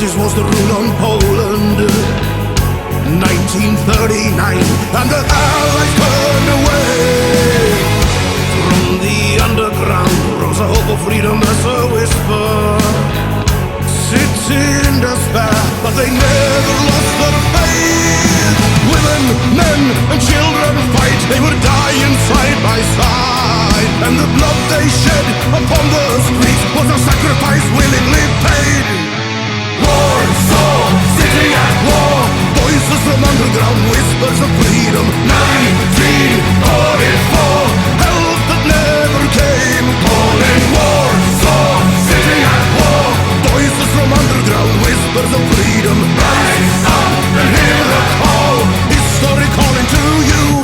Nazis was the rule on Poland. 1939, and the Allies turned away. From the underground rose a hope of freedom as a whisper. Sitting in despair, but they never lost their faith. Women, men, and children fight, they were dying side by side. And the blood they shed upon the streets was a sacrifice willingly paid. Warsaw, city at war, voices from underground, whispers of freedom. 1944, help that never came, calling Warsaw, city at war, voices from underground, whispers of freedom. Rise up and hear the call, history calling to you.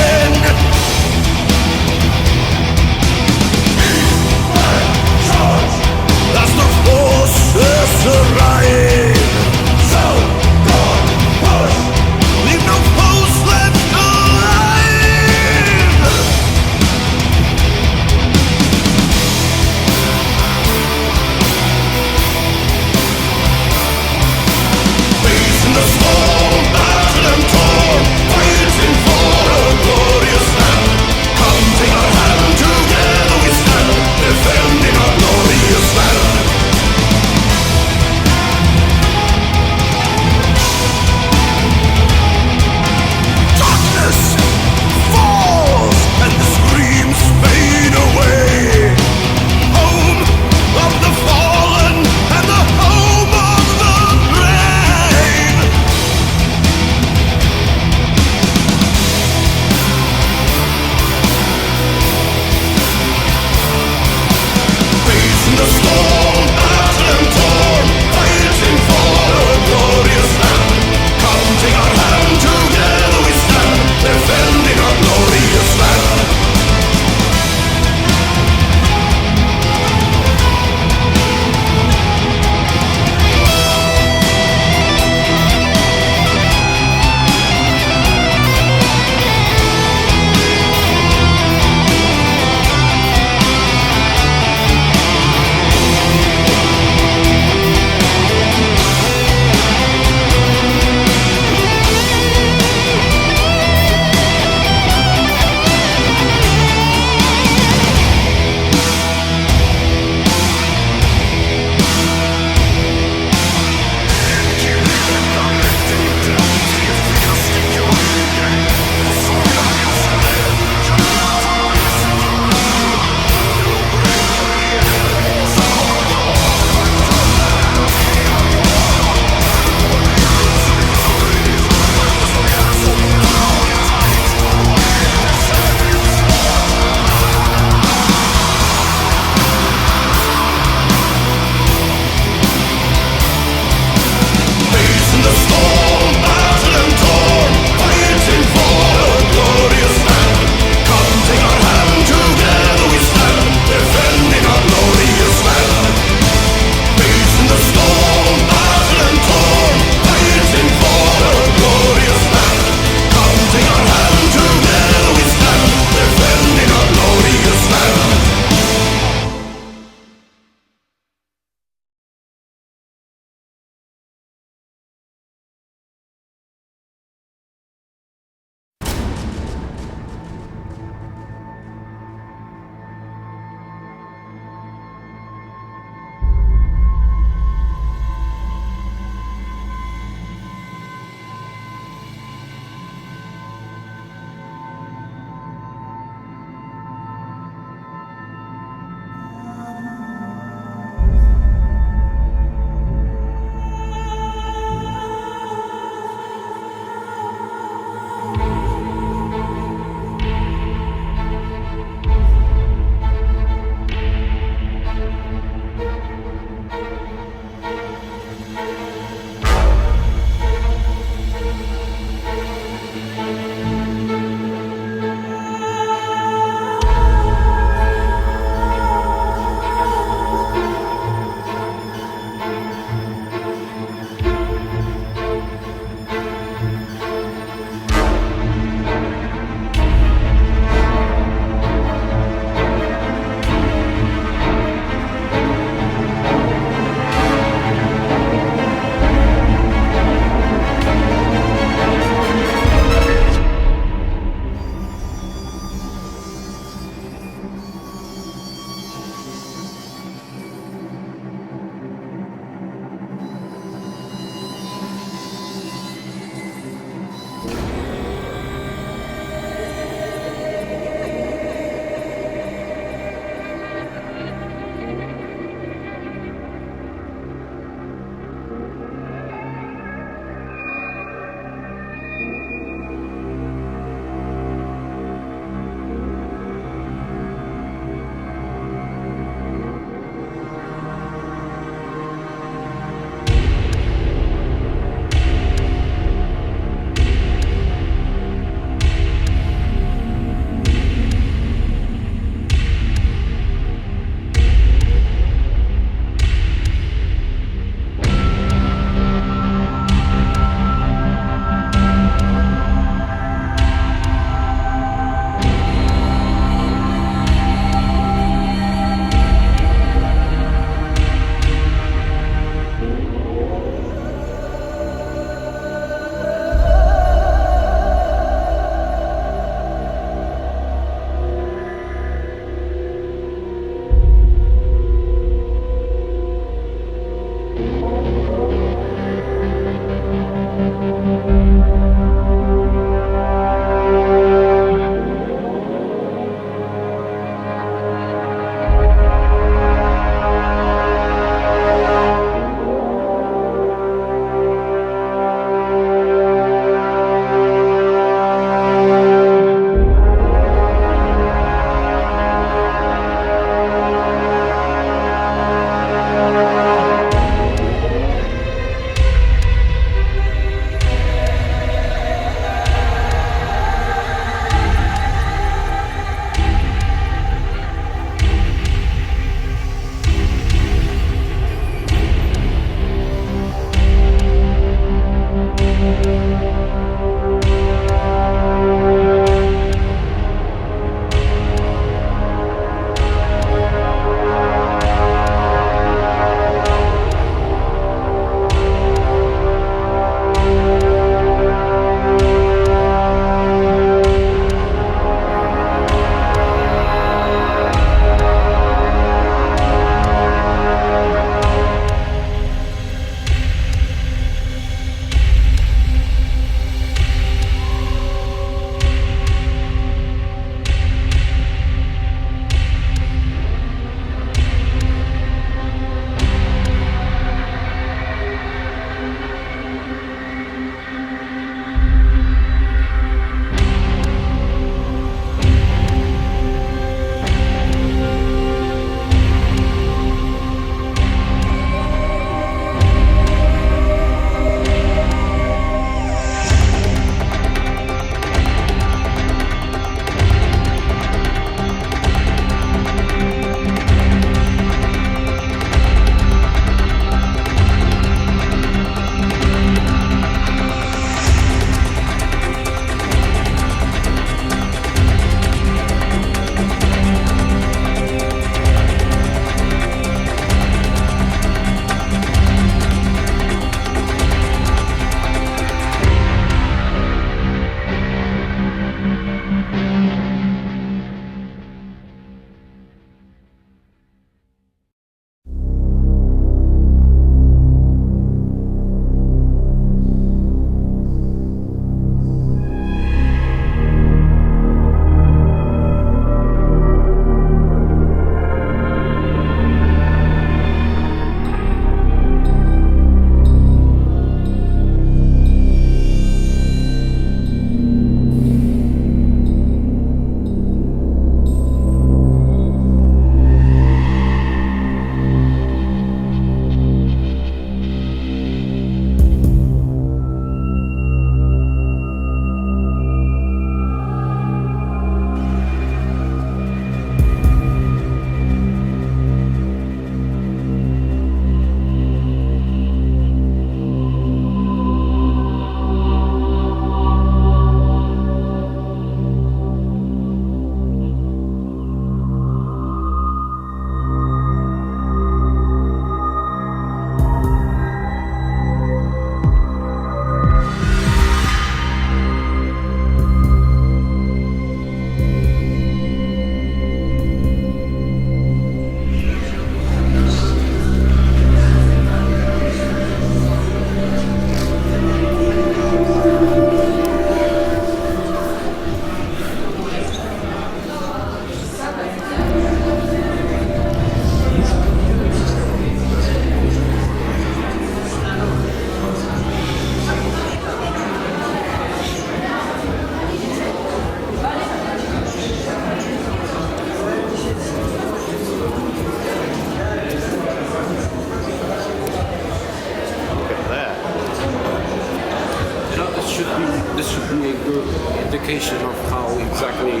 this should be a good indication of how exactly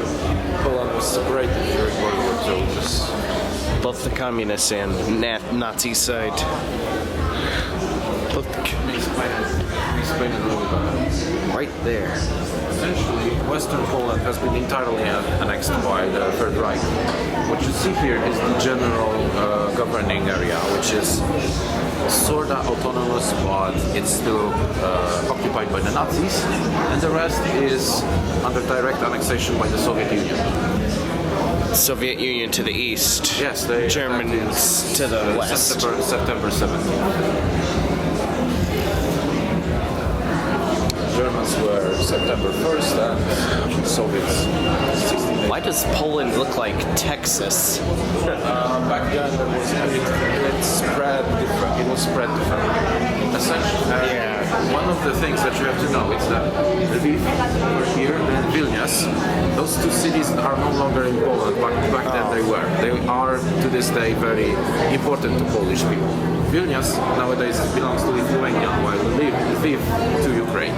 Poland was separated during World War II. Just Both the communist and Nazi side. Both the explain it a little bit. right there. Essentially, Western Poland has been entirely annexed by the Third Reich. What you see here is the general governing area, which is sort of autonomous, but it's still occupied by the Nazis, and the rest is under direct annexation by the Soviet Union. Soviet Union to the east. Yes, they Germans to the west. September 7th. Germans were September 1st and Soviets 16th. Why does Poland look like Texas? Back then it spread different. It was spread differently. Essentially, one of the things that you have to know is that Lviv over here and Vilnius, those two cities are no longer in Poland. Back then they were. They are to this day very important to Polish people. Vilnius nowadays belongs to Lithuania, while Lviv to Ukraine.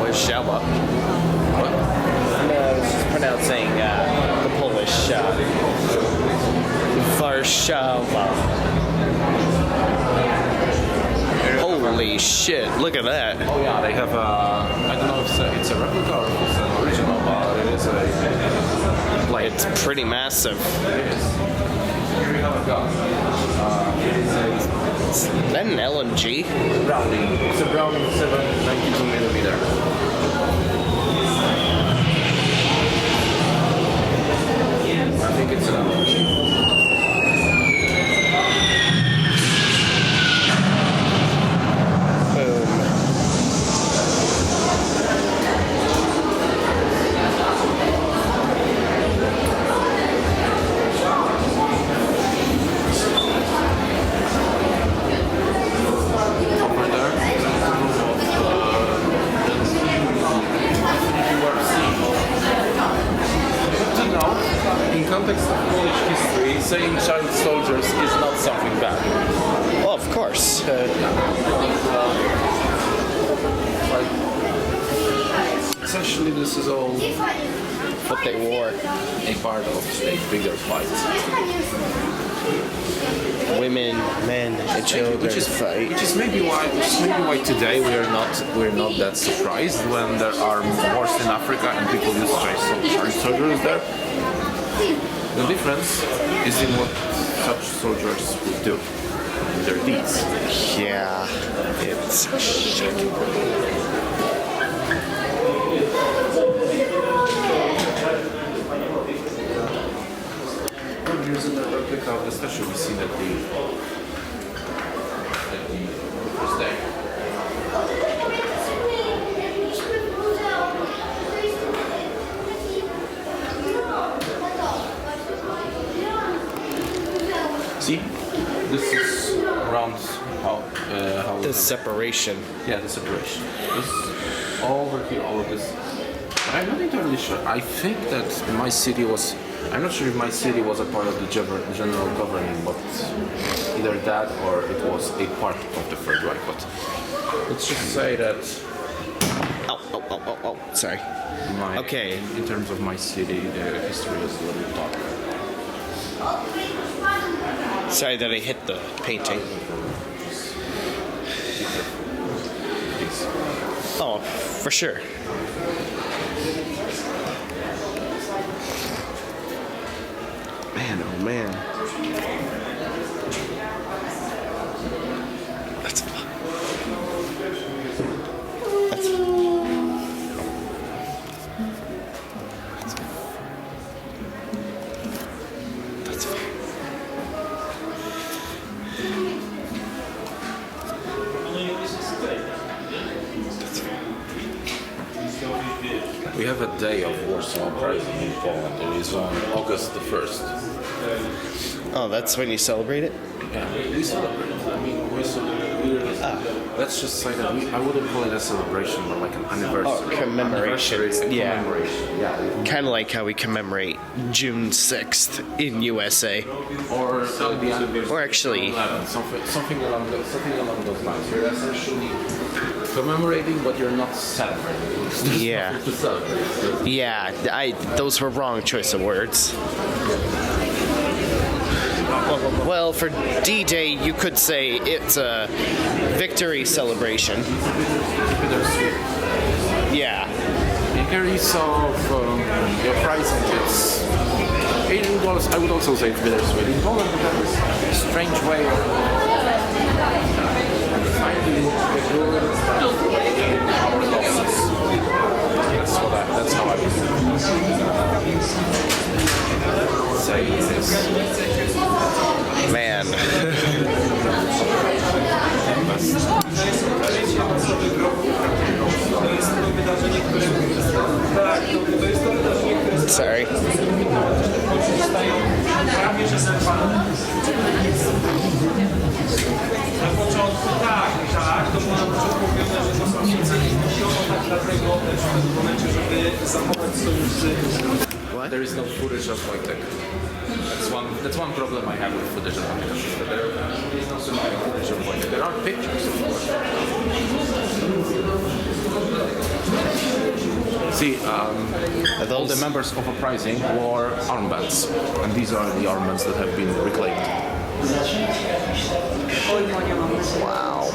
Warszawa. What? No, I was just pronouncing the Polish Warszawa. Holy shit, look at that. Oh yeah, they have I don't know if it's a replica or if it's an original, but it is a plate. It's pretty massive. It is. Here we have a gun. It is Is that an LMG? Browning. It's a Browning 792 millimeter. I think it's an LMG. Context of Polish history, saying child soldiers is not something bad. Well, of course. Essentially, this is all What they wore. a part of a bigger fight. Women, men, and children fight. Which is maybe why today we're not that surprised when there are wars in Africa and people use child soldiers there. The difference is in what such soldiers would do, in their deeds. Yeah, it's shit. Here's a replica of the statue we see at the first day. See, this is around how The separation. yeah, the separation. This all over here, all of this. But I'm not entirely sure. I think that my city was. I'm not sure if my city was a part of the general governing, but either that or it was a part of the Third Reich. But let's just say that. Oh, sorry. Okay. In terms of my city, the history is a little dark. Sorry that I hit the painting. Oh, for sure. Man, oh man. That's fun. That's That's fun. We have a day of Warsaw Uprising in Poland. It is on August the 1st. Oh, that's when you celebrate it? Yeah, we celebrate. Let's just say that I wouldn't call it a celebration, but like an anniversary. Commemoration. Yeah. Commemoration. Yeah. Kind of like how we commemorate June 6th in USA. Or the anniversary. Or actually, 11, something along those lines. You're essentially commemorating, but you're not celebrating. There's Yeah. nothing to celebrate. yeah, those were wrong choice of words. Well, for D-Day, you could say it's a victory celebration. Bittersweet. Yeah. In case of the Uprising, I would also say it's bittersweet. In Poland, we have this strange way of finding the good in our losses. That's how I would say this. Man. Sorry. Na początku tak, to było na początku mówione, że to są międzynarodowe, tak dlatego też w tym momencie, żeby zachować sojusz z... There is no footage of Wojtek. That's one problem I have with footage of Wojtek. There is no footage of Wojtek. There are pictures of Wojtek. See, all the members of Uprising wore armbands, and these are the armbands that have been reclaimed. Wow.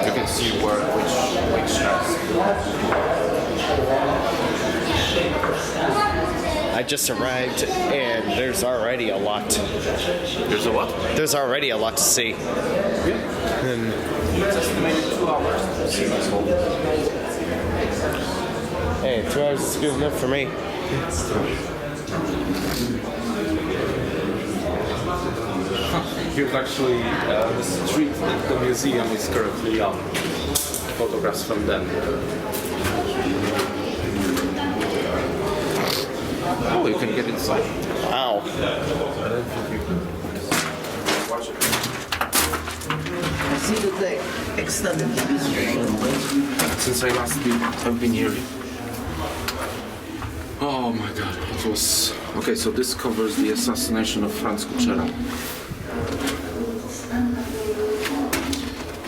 You can see which has. I just arrived and there's already a lot. There's a what? There's already a lot to see. And It's estimated 2 hours to see this whole. hey, 2 hours is good enough for me. Here's actually the street that the museum is currently on. Photographs from then. Oh, you can get inside. Wow. Watch it. I see that they extended the history. Since I last have been here. Oh my god, it was... Okay, so this covers the assassination of Franz Kuchera.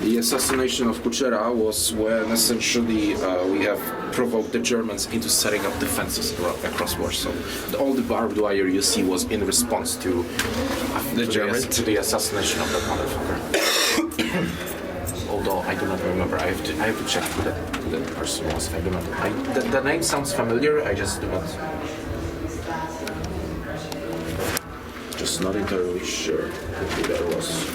The assassination of Kuchera was when essentially we have provoked the Germans into setting up defenses across Warsaw. All the barbed wire you see was in response to the assassination of that motherfucker. Although I do not remember, I have to check who that person was. I do not. The name sounds familiar. I just do not. Just not entirely sure who that was.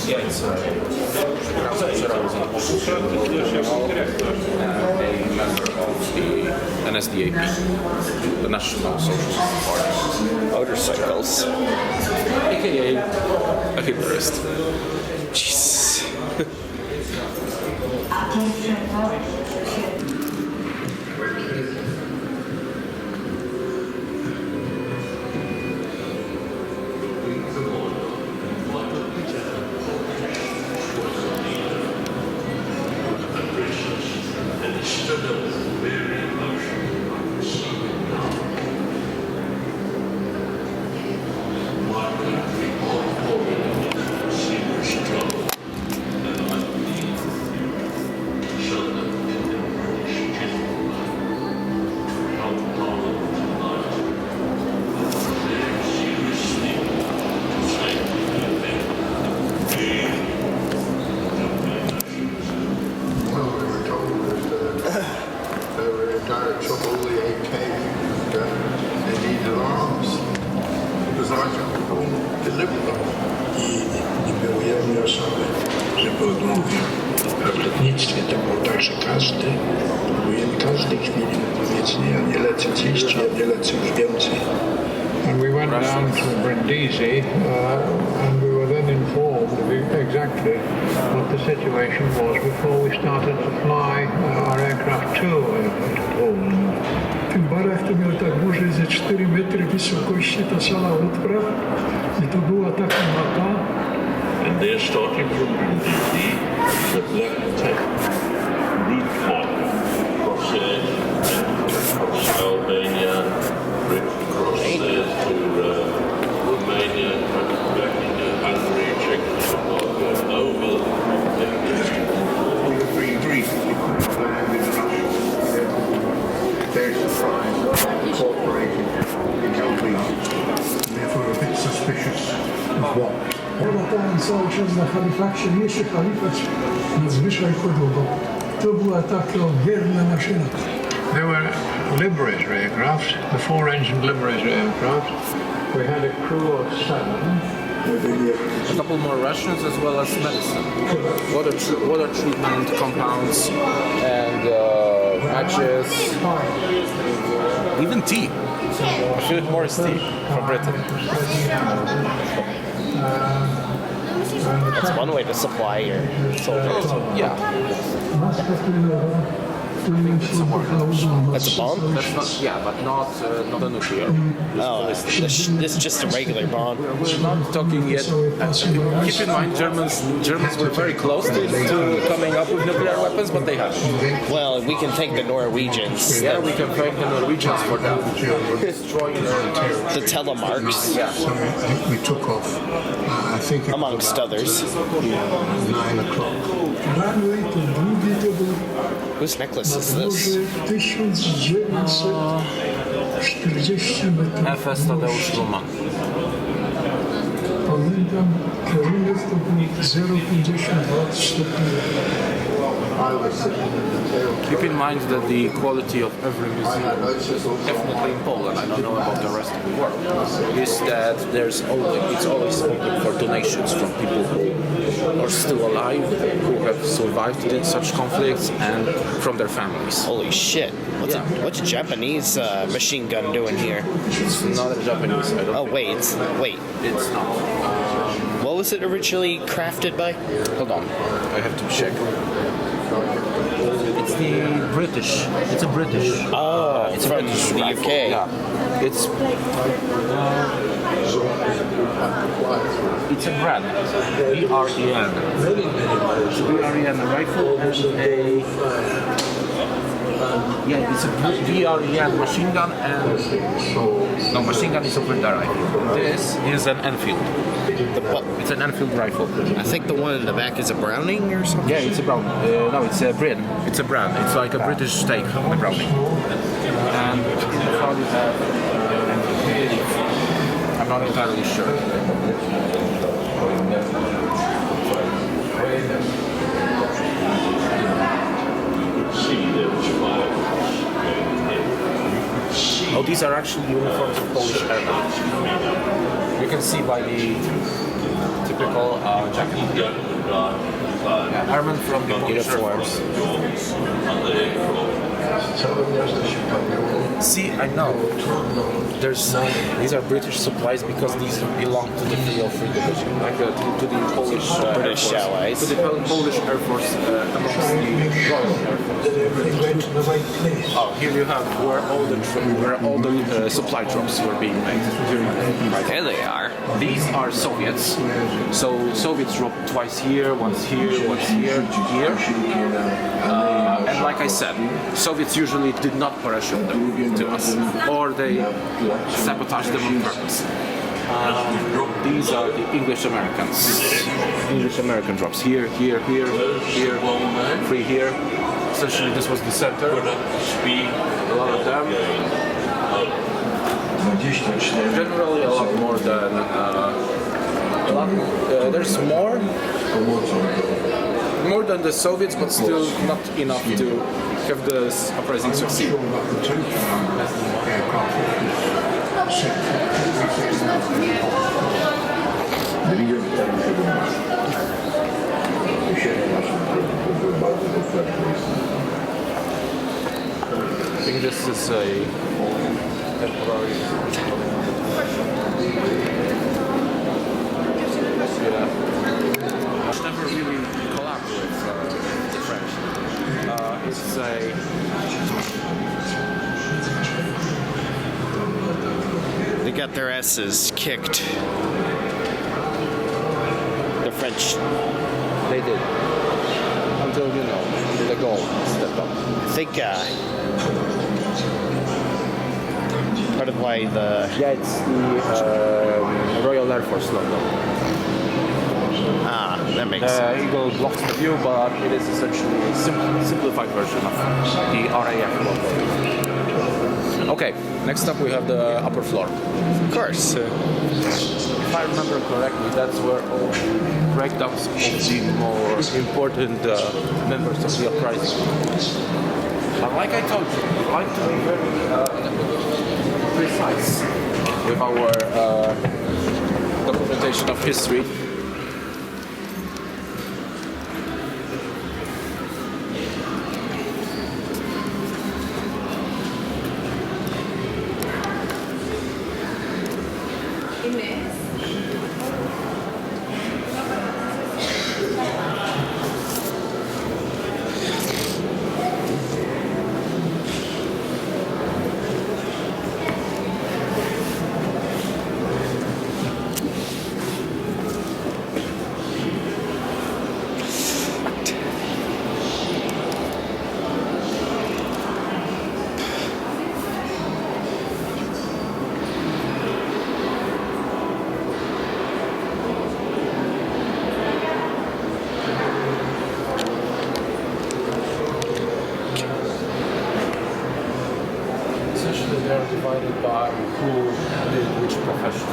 Yeah, it's a member of the NSDAP, the National Socialist Party. Motorcycles. AKA a Hitlerist. Jesus. I nie było jednej osoby, żeby odmówił. W ratownictwie to było tak, że każdy powinien w każdej chwili powiedzieć, nie, ja nie lecę dziś, czy ja nie lecę już więcej. And we went down to Brindisi, and we were then informed of exactly what what the situation was before we started to fly our aircraft to Poland. W tym barach to miał tak może ze 4 metry wysokości ta sala odpraw i to była taka mapa. And they're starting from the black tech route map crosses across Albania, crosses to Romania, back into Hungary, Czechoslovakia, over There's the sign incorporated in LB. Therefore a bit suspicious of what. Ja latałem cały czas na Halifaxie, mnie się Halifax nadzwyczaj podobał. To była taka wierna maszyna. There were Liberator aircraft, the 4-engine Liberator aircraft. We had a crew of 7. A couple more rations as well as medicine, water treatment, compounds, and matches, even tea. Philip Morris tea from Britain. That's one way to supply your soldiers. Yeah, That's a bomb? that's not. Yeah, but not a nuclear. Oh, this is just a regular bomb. We're not talking yet. Keep in mind, Germans were very close to coming up with nuclear weapons, but they haven't. Well, we can thank the Norwegians. Yeah, we can thank the Norwegians for that. Destroying The telemarks, Yeah. So we took off, I think, amongst others. 9 o'clock. Runway to drugi to był Whose necklace is może this? 1940 metrów. FS Tadeusz Luman. Pamiętam, kierunek to był 0,52 stopni. Keep in mind that the quality of every museum, definitely in Poland, I don't know about the rest of the world, is that it's always open for donations from people who are still alive, who have survived in such conflicts, and from their families. Holy shit. What's a Japanese machine gun doing here? It's not a Japanese, I don't Oh, think. wait. It's not. What was it originally crafted by? Hold on, I have to check. It's the British. It's a British. Oh, it's a from British the rifle. UK. Yeah, it's a brand. BREN. BREN rifle and it's a BREN machine gun and machine gun is over there. This is an Enfield. It's an Enfield rifle. I think the one in the back is a Browning or something? Yeah, it's a Browning. No, it's a Brin. It's a brand. It's like a British take, the Browning. And in the front you have, I'm not entirely sure. Oh, these are actually uniforms of Polish airmen. You can see by the typical jacket here. Yeah, airmen from the Polish uniforms. See, I know. These are British supplies because these belong to the 303 division, like to the Polish British Air Force, allies. to the Polish Air Force amongst the Royal Air Force. Oh, here you have where all the supply drops were being made during the There they are. These are Soviets. So Soviets dropped twice here, once here, here. And like I said, Soviets usually did not parachute them to us, or they sabotaged them on purpose. These are the English Americans. English American drops here, here, here, here, 3 here. Essentially, this was the center. A lot of them. Generally, a lot more than. There's more than the Soviets, but still not enough to have the uprising succeed. I think this is a temporary. Yeah. Never really collapsed. say. They got their asses kicked. The French. They did. Until, the goal stepped up. I think part of why the Yeah, it's the Royal Air Force logo. that makes sense. Eagle blocks the view, but it is essentially a simplified version of the RAF logo. Okay, next up we have the upper floor. Of course. If I remember correctly, that's where all breakdowns of the more important members of the Uprising. But like I told you, we like to be very precise with our documentation of history. They are divided by who did which profession.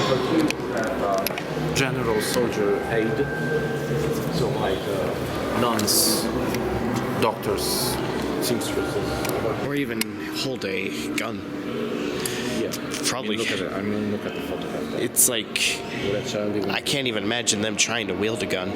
But here we have general soldier aid, so like nuns, doctors, seamstresses. Or even hold a gun. Yeah, Probably. Look at it. I mean, look at the photograph. There. It's like With a child even- I can't even imagine them trying to wield a gun.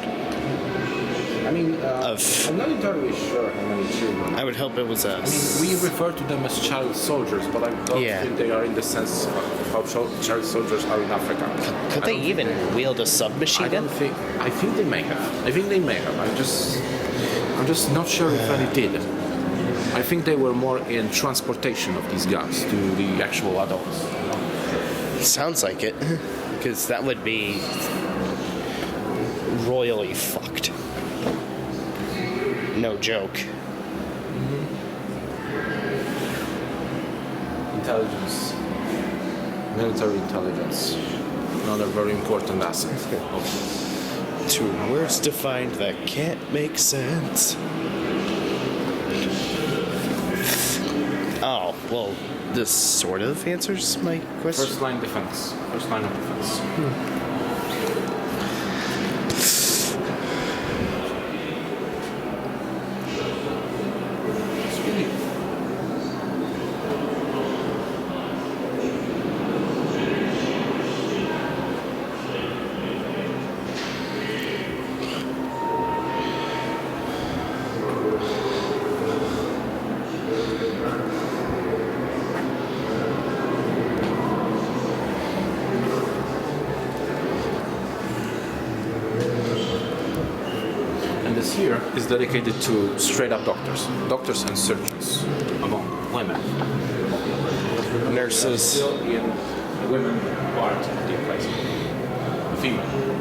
I mean, Of- I'm not entirely sure how many children. I would hope it was a. I mean, we refer to them as child soldiers, but I don't Yeah. think they are in the sense of how child soldiers are in Africa. Could I they don't even think wield a I submachine gun? don't think. I think they may have. I'm just not sure if any did. I think they were more in transportation of these guns to the actual adults. Sounds like it, because that would be royally fucked. No joke. Intelligence, military intelligence, another very important asset. Two words defined that can't make sense. Oh, well, this sort of answers my question. First line defense. First line of defense. It's really and this here is dedicated to straight up doctors and surgeons, among women. Nurses. Still in women part of the uprising. Female.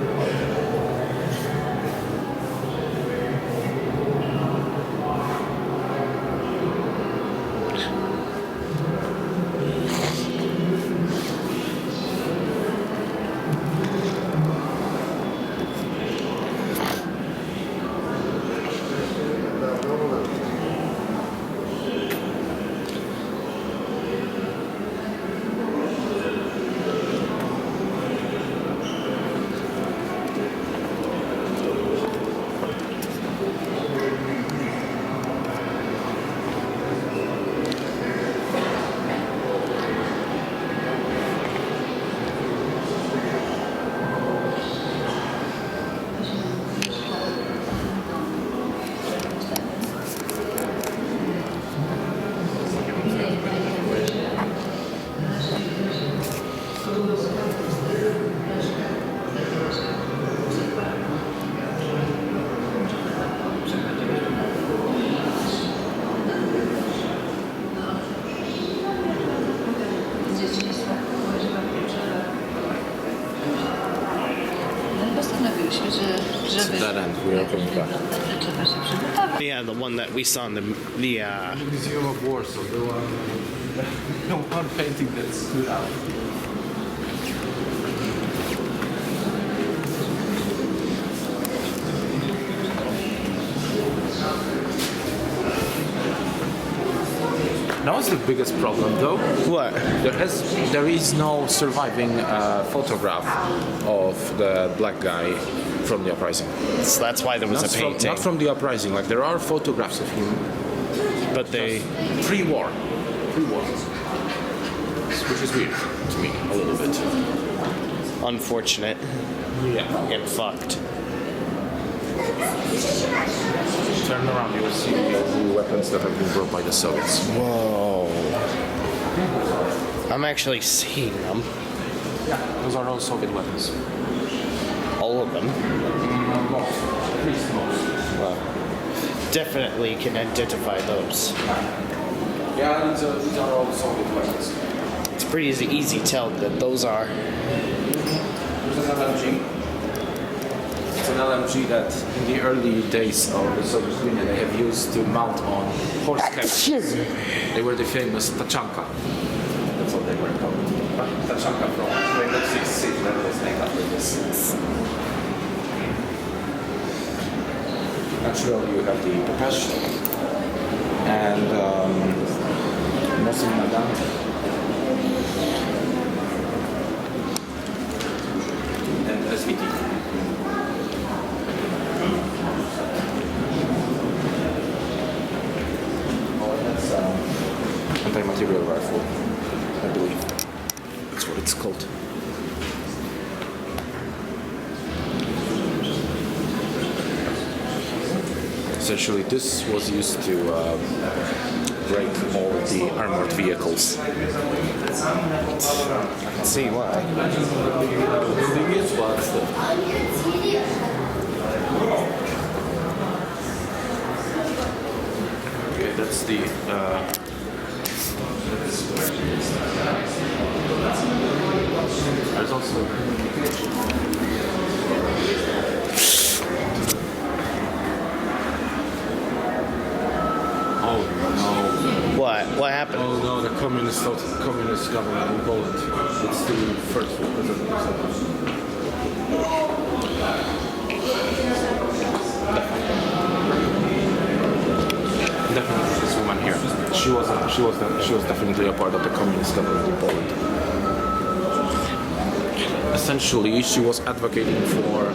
and we are coming back. Yeah, the one that we saw in the Museum of Warsaw, the one painting that stood out. Now, what's the biggest problem, though? what? There is no surviving photograph of the black guy from the Uprising. So that's why there was a painting. Not from the Uprising. Like, there are photographs of him, but they pre-war, which is weird to me a little bit. unfortunate. Yeah. Get fucked. Turn around, you will see the weapons that have been brought by the Soviets. Whoa. I'm actually seeing them. Those are all Soviet weapons. All of them. At least most. Well, definitely can identify those. Yeah, these are all Soviet weapons. It's pretty easy to tell that those are. There's an LMG. It's an LMG that in the early days of the Soviet Union they have used to mount on horse carriages. They were the famous Tachanka. That's what they were called. Tachanka from Rainbow Six Siege, that was named after this. Naturally, you have the Pepesh and Mosin Nagant. And SVT. Anti-material rifle, I believe. That's what it's called. Essentially, this was used to break all the armored vehicles. I can see why. Okay, that's the. There's also. Oh no! What? What happened? Oh no! The communist government in Poland. It's the first representative. Definitely this woman here. She was definitely a part of the communist government in Poland. Essentially, she was advocating for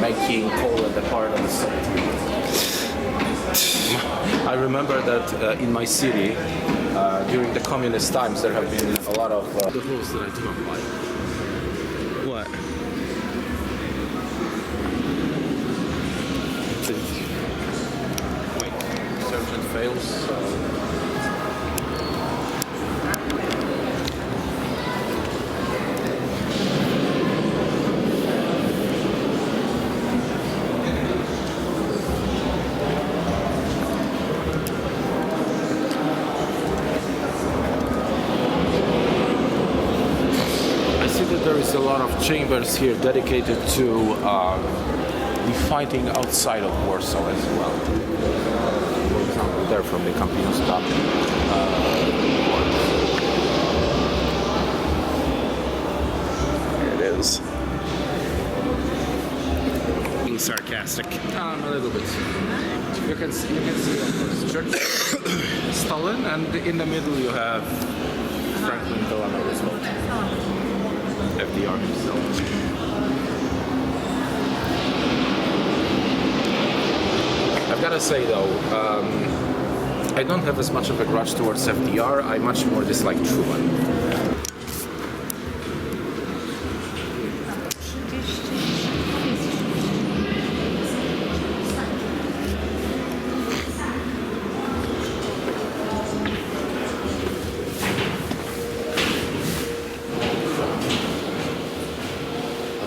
making Poland a part of the Soviet Union. I remember that in my city, during the communist times, there have been a lot of the rules that I do not like. What? Wait, sergeant fails. There is a lot of chambers here dedicated to the fighting outside of Warsaw as well. For example, they're from the Campinostadt. There it is. Being sarcastic. A little bit. You can see of course Church, Stalin, and in the middle you have Franklin Delano Roosevelt. FDR himself. I've got to say though, I don't have as much of a grudge towards FDR. I much more dislike Truman.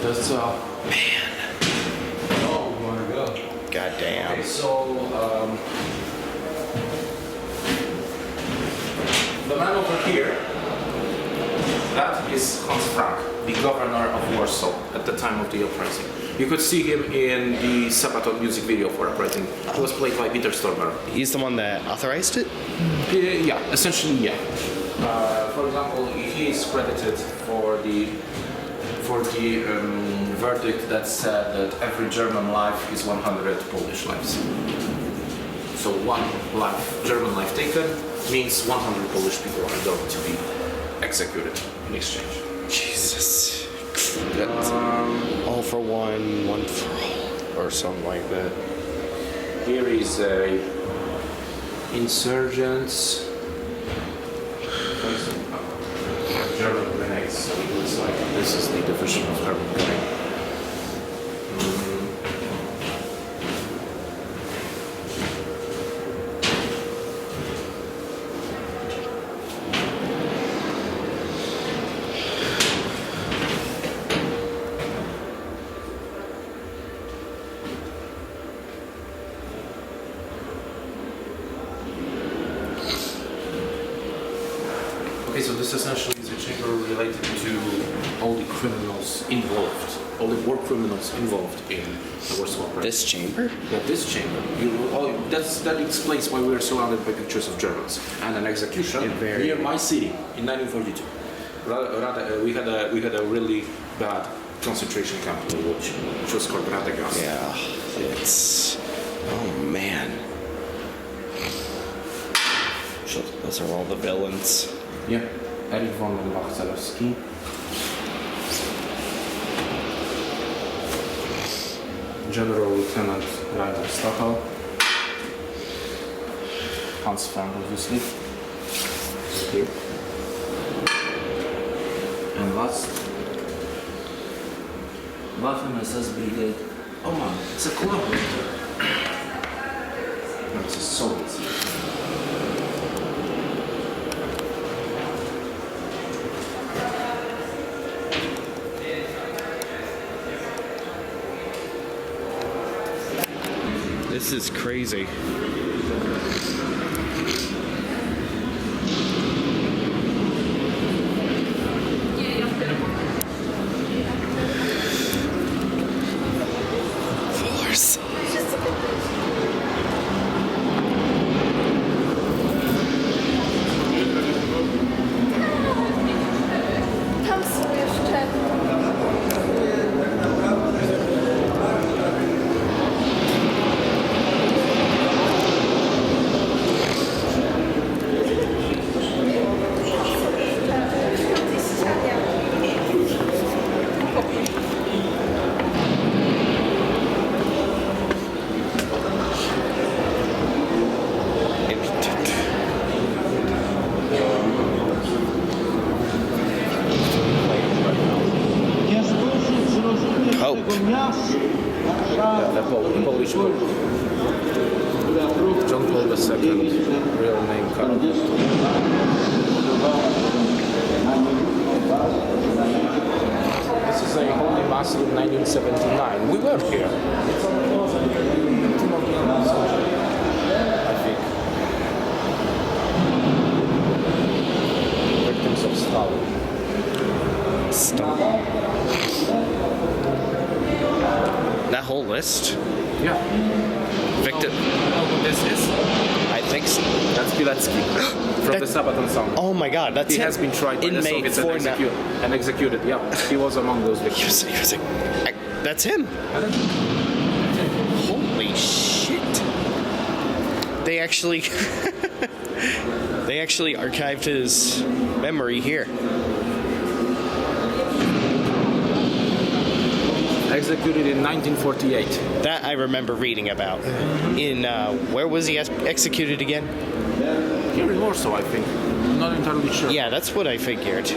That's man. Oh, we want to go. Goddamn. Okay, so the man over here, that is Hans Frank, the governor of Warsaw at the time of the Uprising. You could see him in the Sabaton music video for Uprising. He was played by Peter Stormer. He's the one that authorized it? Yeah, essentially, yeah. For example, he is credited for the verdict that said that every German life is 100 Polish lives. So one German life taken means 100 Polish people are going to be executed in exchange. Jesus. That's all for one, one for all, or something like that. Here is a insurgents. German grenades. So it looks like this is the division of German grenade. Okay, so this essentially is a chamber related to all the criminals involved, all the war criminals involved in the Warsaw Uprising. This chamber? Yeah, this chamber. That explains why we are surrounded by pictures of Germans and an execution near my city in 1942. We had a really bad concentration camp in Łódź, which was called Radegas. Yeah, it's... Oh, man. So those are all the villains. Yeah, Erich von Bach-Zalewski. General Lieutenant Rainer Stachel. Hans Frank, obviously. Here. And last, Waffen-SS Brigade. Oh man, it's a collaborator. No, it's a Soviet. This is crazy. Warsaw. Tam są jeszcze. The Polish Pope. John Paul II, real name Karol. This is a Holy Mass in 1979. We were here. I think. Victims of Stalin. That whole list? Yeah. Victim. You know who this is? I think so. That's Pilecki from the Sabaton song. Oh my god, that's He him. has been tried by the Inmate Soviets and executed. Yeah, he was among those victims. He was that's him. Holy shit. They actually they actually archived his memory here. Executed in 1948. That I remember reading about. In where was he executed again? Here in Warsaw, I think. I'm not entirely sure. Yeah, that's what I figured.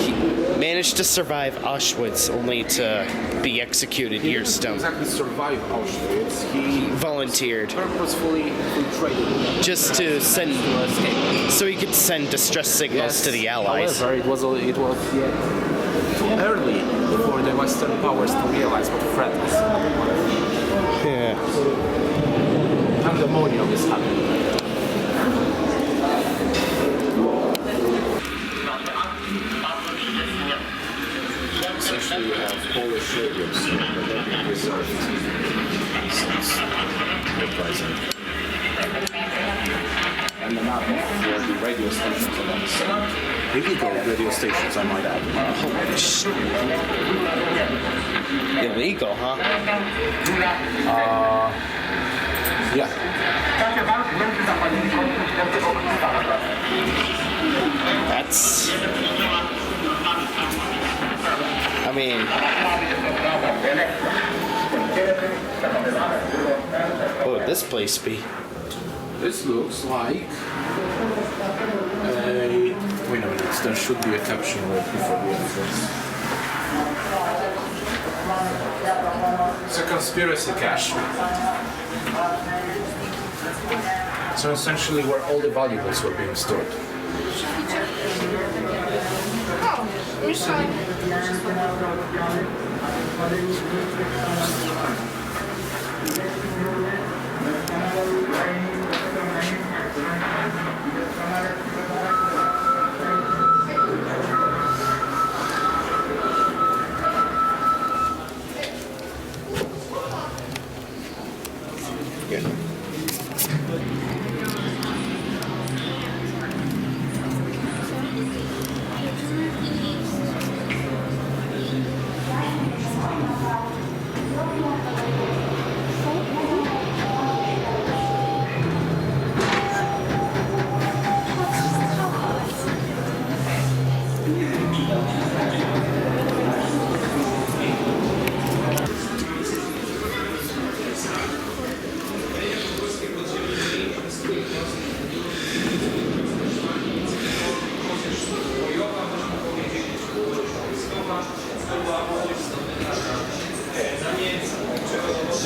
He managed to survive Auschwitz, only to be executed He years didn't down. exactly survive Auschwitz. He Volunteered purposefully infiltrated just to send, to escape. so he could send distress signals to the Allies. However, it was too early for the Western powers to realize what threat is. Yeah. Pandemonium is happening. Essentially, you have Polish radios Uprising. And the map for the radio stations along the side. Illegal radio stations, I might add. Holy shit. Illegal, huh? Yeah. That's... I mean... What would this place be? This looks like a... Wait a minute, there should be a caption right before the entrance. It's a conspiracy cache. So essentially where all the valuables were being stored. Oh, myślałam.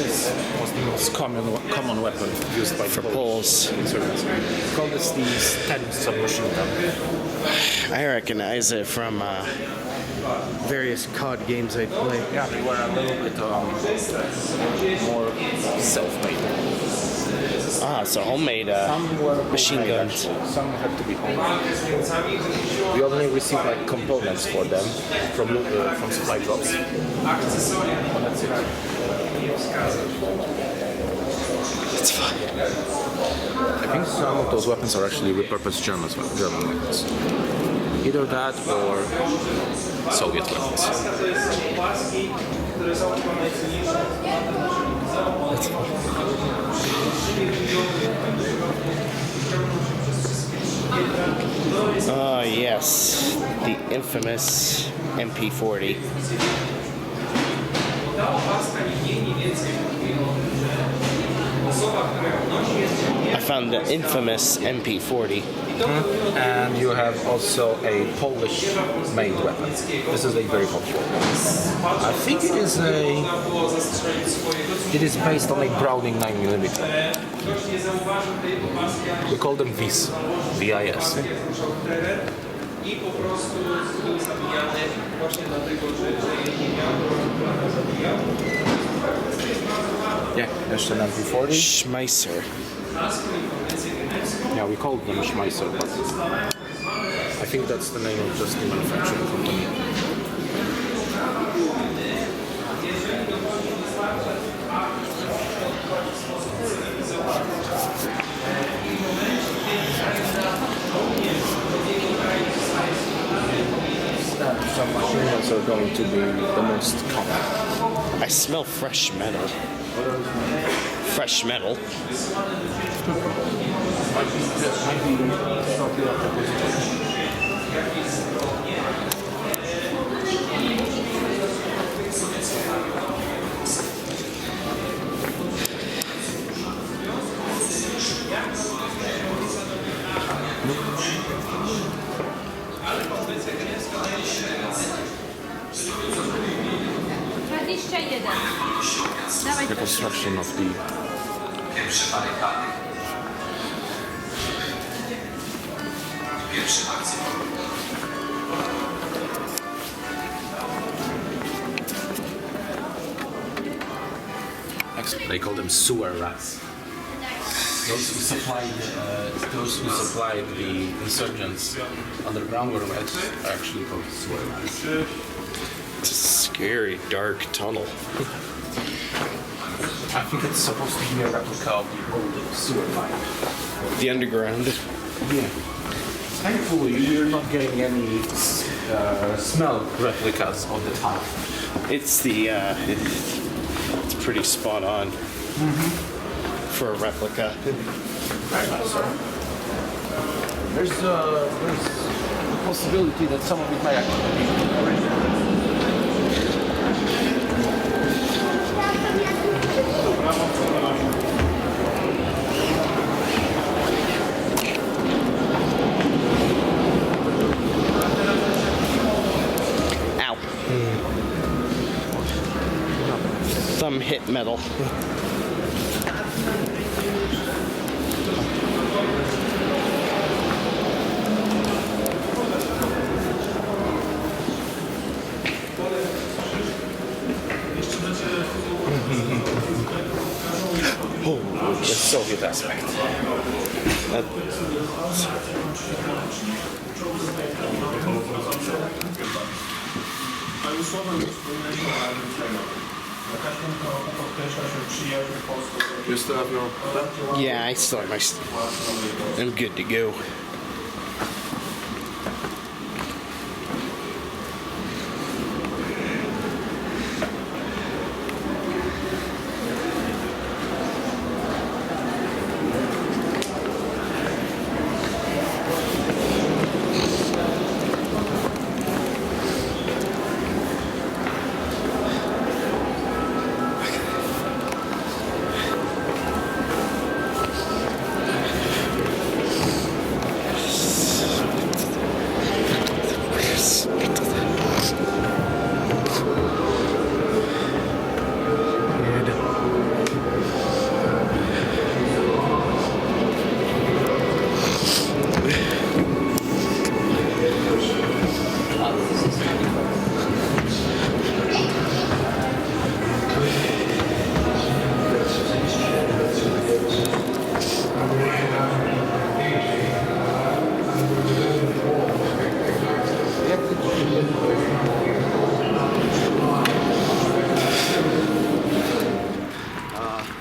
This was the most common weapon used by Poles. insurgents. Called this the Sten submachine gun. I recognize it from various COD games I play. Yeah, they were a little bit more self-made. Ah, so homemade machine homemade, guns. actually. Some had to be homemade. We only received like components for them from supply drops. That's it. It's fun. I think some of those weapons are actually repurposed German weapons. Either that or Soviet weapons. Oh, yes. The infamous MP40. I found the infamous MP40. And you have also a Polish-made weapon. This is a very popular one. I think it is based on a Browning 9mm. We call them VIS. VIS. Yeah, there's an MP40. Schmeisser. Yeah, we call them Schmeisser, but I think that's the name of just the manufacturing company. Some machines are going to be the most common. I smell fresh metal. Fresh metal. The construction of the they call them sewer rats. Those who supplied the insurgents underground were actually called sewer rats. It's a scary, dark tunnel. I think it's supposed to be a replica of the old sewer line. The underground. Yeah. Thankfully, we're not getting any smell replicas of the time. It's it's pretty spot on for a replica. Very nice, sir. There's a possibility that some of it might actually be original. Ow. Thumb hit metal. The Soviet aspect. You still have your pen? Yeah, I still have my. I'm good to go.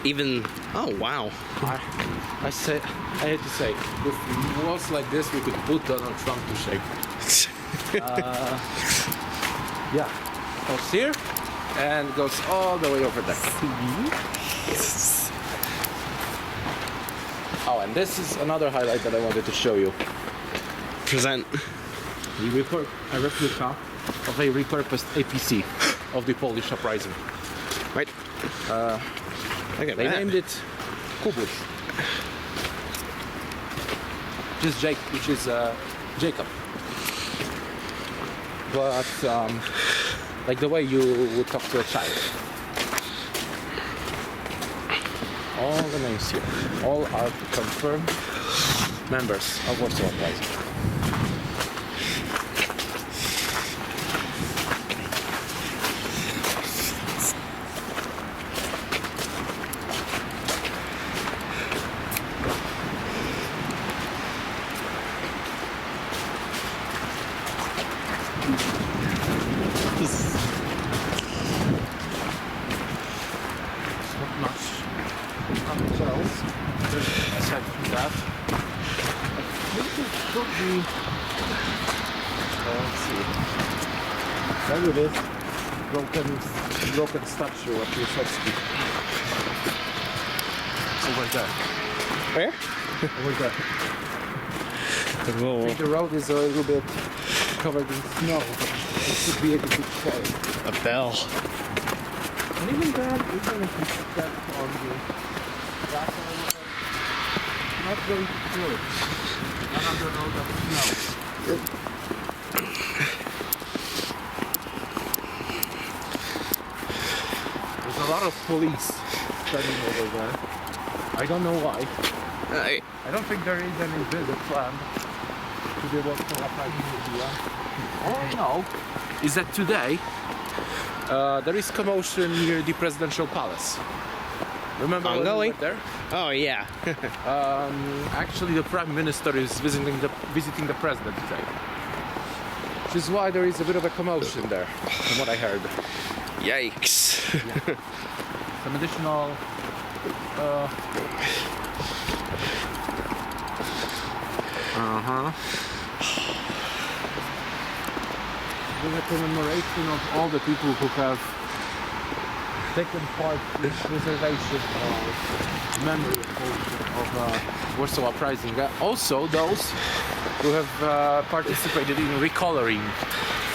Even oh wow! I had to say, with walls like this, we could put Donald Trump to shame. Yeah, goes here and goes all the way over there. Oh, and this is another highlight that I wanted to show you. Present. A replica of a repurposed APC of the Polish Uprising. Right. Look at They that. named it Kubuś, which is Jacob. But like the way you would talk to a child. All the names here, all are confirmed members of Warsaw Uprising. Nothing else. Aside from that, I think it could be. Let's see. There it is. Broken statue of Piłsudski. Over there. Where? Over there. I Whoa. think the road is a little bit covered in snow, but it should be able to show. A bell. And even then, even if you step on the grass a little bit, not going through it. Not on the road of snow. There's a lot of police standing over there. I don't know why. I don't think there is any visit planned to the Warsaw Uprising Museum. All I know is that today there is commotion near the presidential palace. Remember when we Ongoing? were there? Oh yeah. Actually, the prime minister is visiting the president today, which is why there is a bit of a commotion there, from what I heard. Yikes. some additional There's a commemoration of all the people who have taken part in preservation of memory of Warsaw Uprising. Also those who have participated in recoloring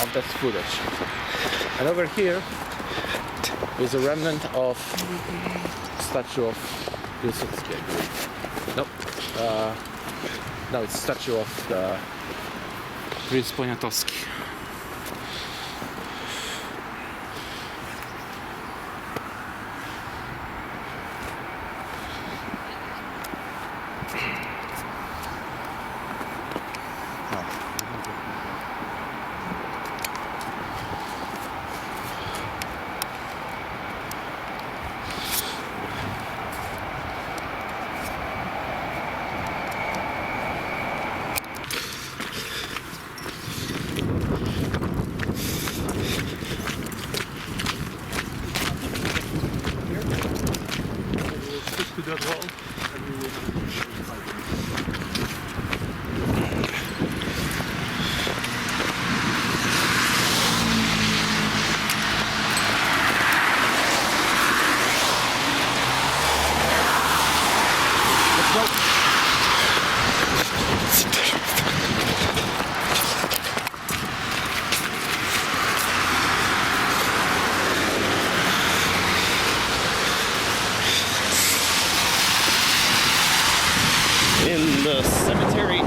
of that footage. And over here is a remnant of statue of Pilsudski, I believe. Nope. No, it's a statue of the Prince Poniatowski. To that wall, and we will In the cemetery.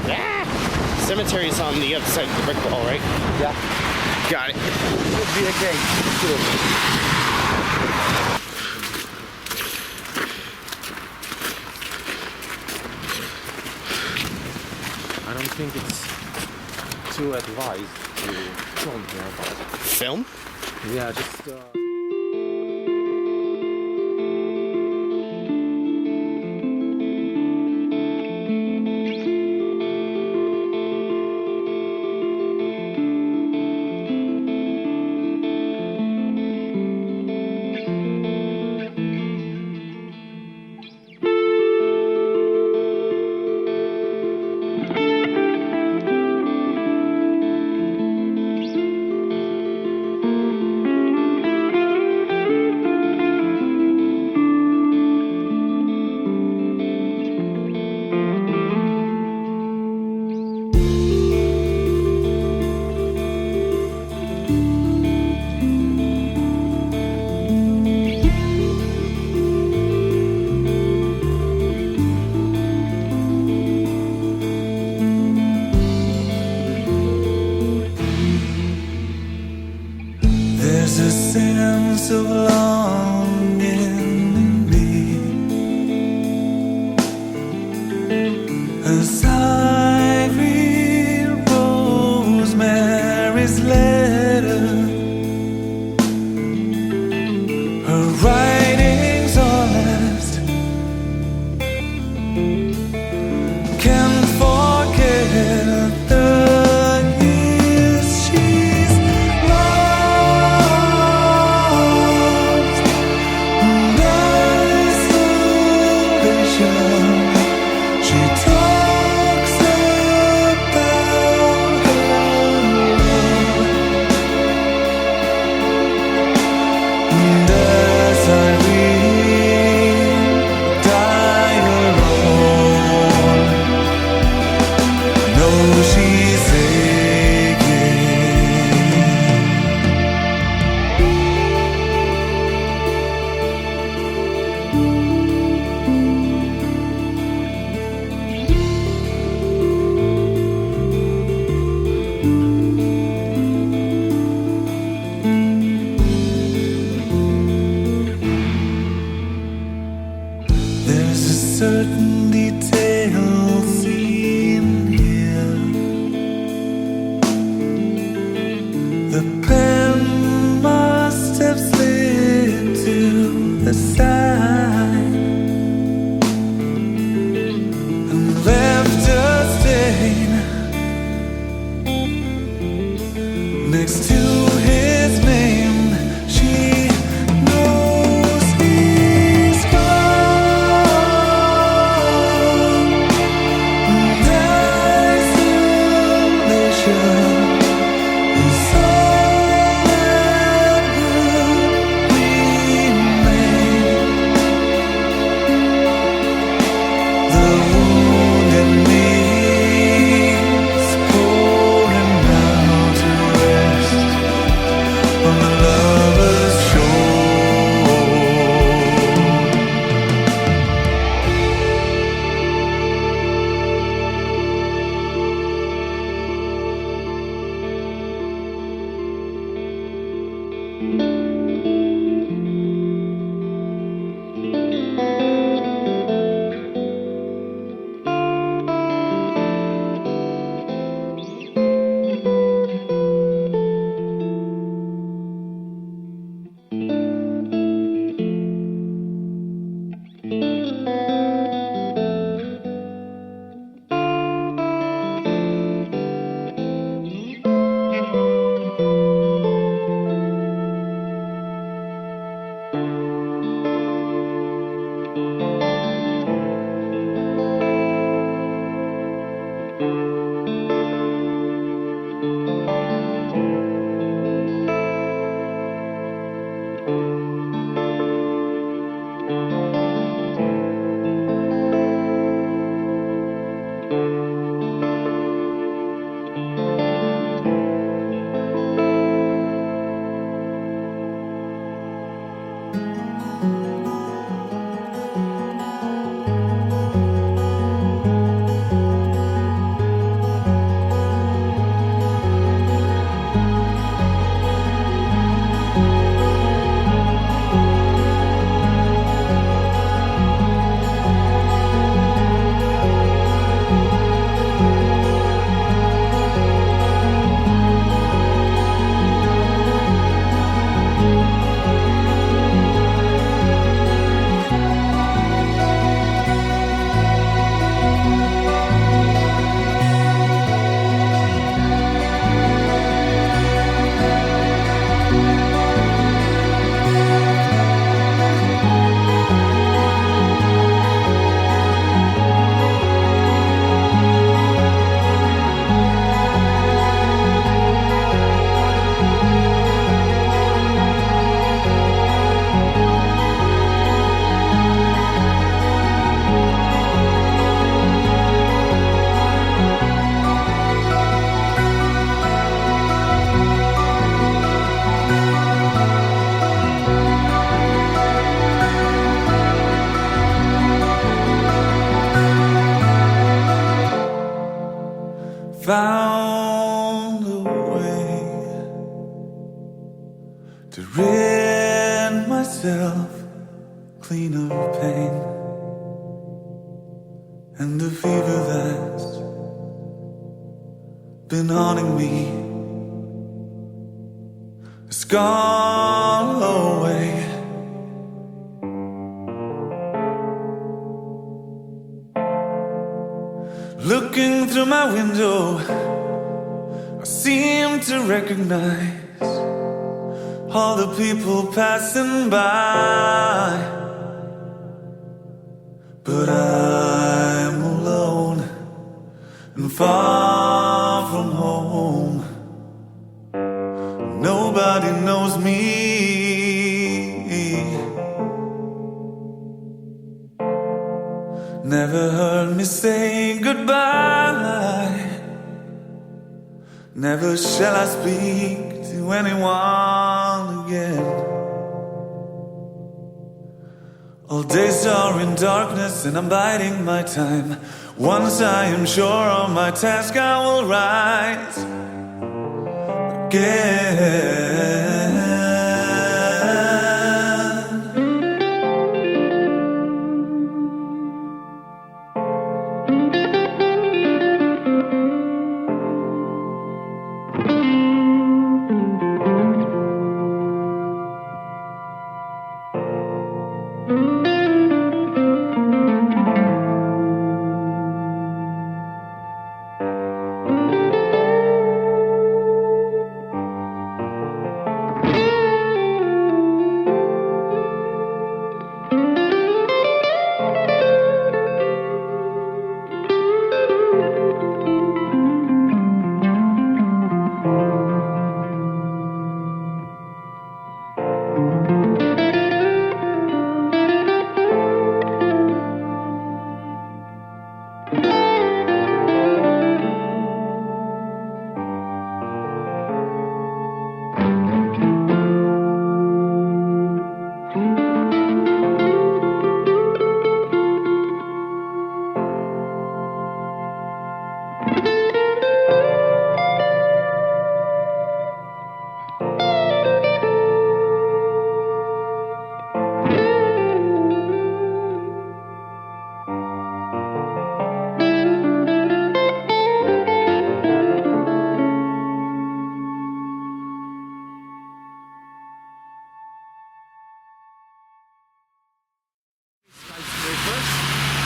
Cemetery's on the other side of the brick wall, right? Yeah. Got it. Should be a gate. Too. I don't think it's too advised to film here, but Film? yeah, just There's a sense of longing in me as I read Rosemary's letter. Her writing's honest, can't forget the certain detail seen here. The pen must have slid to the side and left a stain next to his name. She knows he of pain and the fever that's been haunting me has gone away. Looking through my window, I seem to recognize all the people passing by, but I'm alone and far from home. Nobody knows me. Never heard me say goodbye. Never shall I speak to anyone again. All days are in darkness and I'm biding my time. Once I am sure of my task, I will rise again.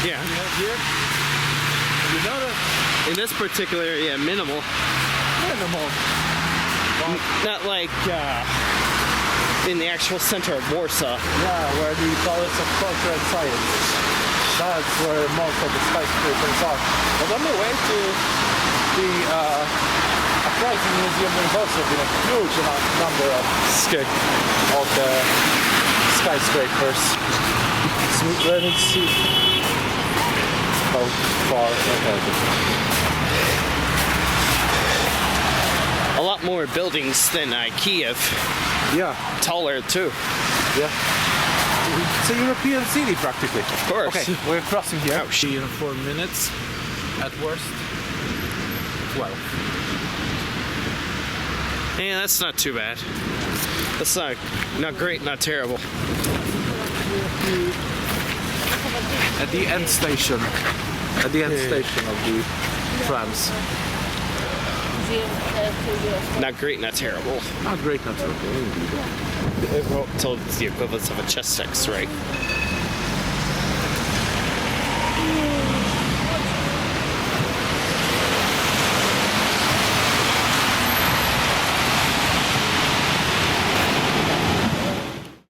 Yeah. Here, you know that In this particular area, minimal. minimal. Not like in the actual center of Warsaw. Yeah, where the College of Culture and Science. That's where most of the skyscrapers are. But on the way to the Uprising Museum, there's also been a huge number of the skyscrapers. So let me see how far ahead. A lot more buildings than Kiev. Yeah. Taller too. Yeah. It's a European city practically. Of course. Okay, we're crossing here. Ouch. In 4 minutes, at worst, 12. Yeah, that's not too bad. That's not great, not terrible. At the end station. At the end station of the trams. Not great, not terrible. Not great, not terrible. So it's the equivalent of a chest X-ray.